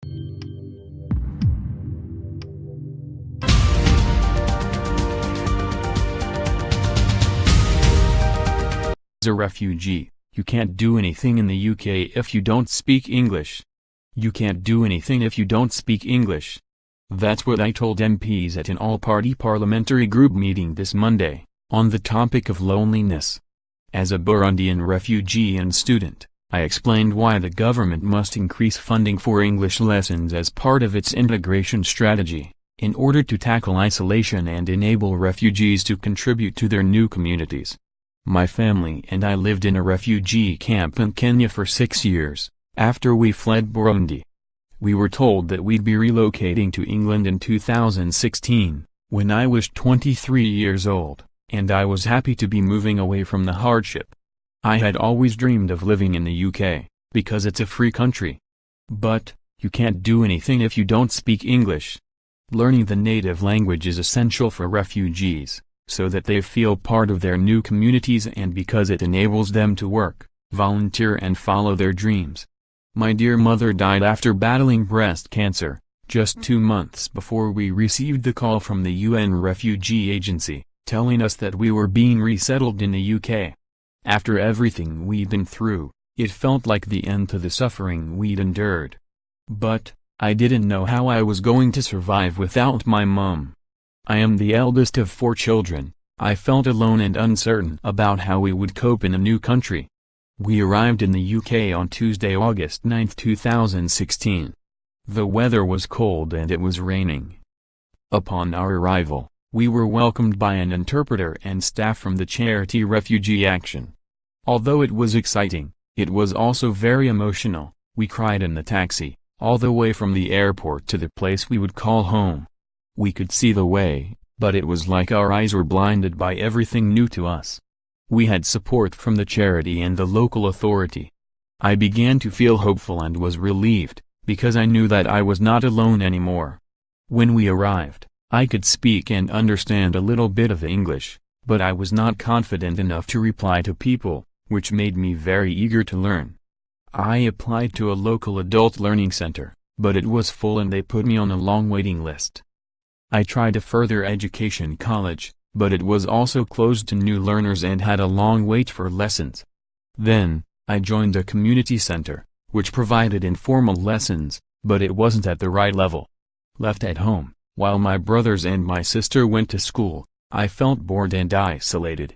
As a refugee, you can't do anything in the UK if you don't speak English. You can't do anything if you don't speak English. That's what I told MPs at an All-Party Parliamentary Group meeting this Monday, on the topic of loneliness. As a Burundian refugee and student, I explained why the government must increase funding for English lessons as part of its integration strategy, in order to tackle isolation and enable refugees to contribute to their new communities. My family and I lived in a refugee camp in Kenya for 6 years, after we fled Burundi. We were told that we'd be relocating to England in 2016, when I was 23 years old, and I was happy to be moving away from the hardship. I had always dreamed of living in the UK, because it's a free country. But, you can't do anything if you don't speak English. Learning the native language is essential for refugees, so that they feel part of their new communities and because it enables them to work, volunteer and follow their dreams. My dear mother died after battling breast cancer, just 2 months before we received the call from the UN Refugee Agency, telling us that we were being resettled in the UK. After everything we'd been through, it felt like the end to the suffering we'd endured. But, I didn't know how I was going to survive without my mom. I am the eldest of 4 children. I felt alone and uncertain about how we would cope in a new country. We arrived in the UK on Tuesday, August 9, 2016. The weather was cold and it was raining. Upon our arrival, we were welcomed by an interpreter and staff from the charity Refugee Action. Although it was exciting, it was also very emotional. We cried in the taxi, all the way from the airport to the place we would call home. We could see the way, but it was like our eyes were blinded by everything new to us. We had support from the charity and the local authority. I began to feel hopeful and was relieved, because I knew that I was not alone anymore. When we arrived, I could speak and understand a little bit of English, but I was not confident enough to reply to people, which made me very eager to learn. I applied to a local adult learning center, but it was full and they put me on a long waiting list. I tried a further education college, but it was also closed to new learners and had a long wait for lessons. Then, I joined a community center, which provided informal lessons, but it wasn't at the right level. Left at home, while my brothers and my sister went to school, I felt bored and isolated.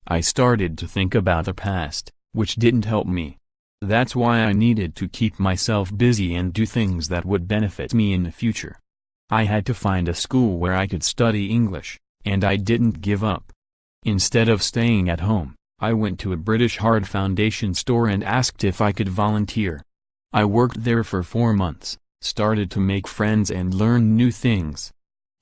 I started to think about the past, which didn't help me. That's why I needed to keep myself busy and do things that would benefit me in the future. I had to find a school where I could study English, and I didn't give up. Instead of staying at home, I went to a British Heart Foundation store and asked if I could volunteer. I worked there for 4 months, started to make friends and learn new things.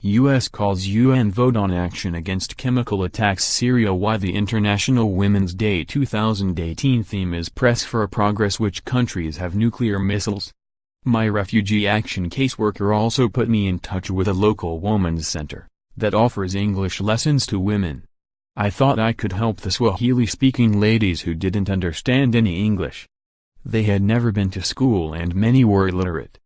US calls UN vote on action against chemical attacks Syria. Why the International Women's Day 2018 theme is Press for Progress. Which countries have nuclear missiles? My refugee action caseworker also put me in touch with a local women's center that offers English lessons to women. I thought I could help the Swahili-speaking ladies who didn't understand any English. They had never been to school and many were illiterate.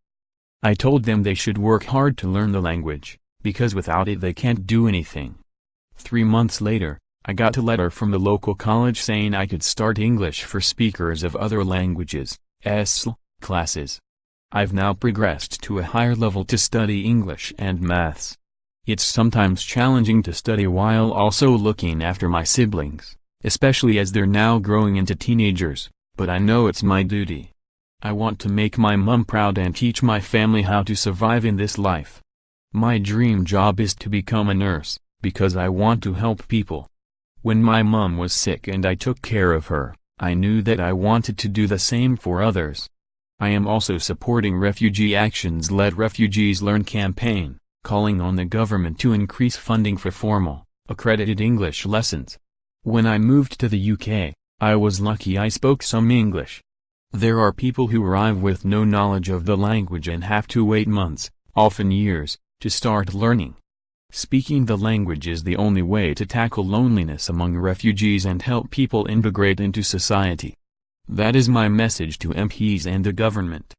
I told them they should work hard to learn the language, because without it they can't do anything. 3 months later, I got a letter from the local college saying I could start English for speakers of other languages, ESL, classes. I've now progressed to a higher level to study English and maths. It's sometimes challenging to study while also looking after my siblings, especially as they're now growing into teenagers, but I know it's my duty. I want to make my mom proud and teach my family how to survive in this life. My dream job is to become a nurse, because I want to help people. When my mom was sick and I took care of her, I knew that I wanted to do the same for others. I am also supporting Refugee Action's Let Refugees Learn campaign, calling on the government to increase funding for formal, accredited English lessons. When I moved to the UK, I was lucky I spoke some English. There are people who arrive with no knowledge of the language and have to wait months, often years, to start learning. Speaking the language is the only way to tackle loneliness among refugees and help people integrate into society. That is my message to MPs and the government.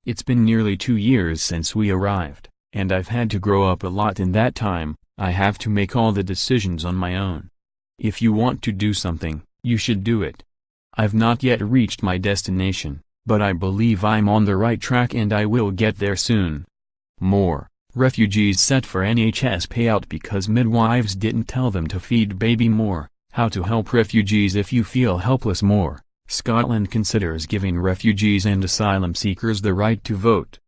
It's been nearly 2 years since we arrived, and I've had to grow up a lot in that time. I have to make all the decisions on my own. If you want to do something, you should do it. I've not yet reached my destination, but I believe I'm on the right track and I will get there soon. More, refugees set for NHS payout because midwives didn't tell them to feed baby more. How to help refugees if you feel helpless. More, Scotland considers giving refugees and asylum seekers the right to vote.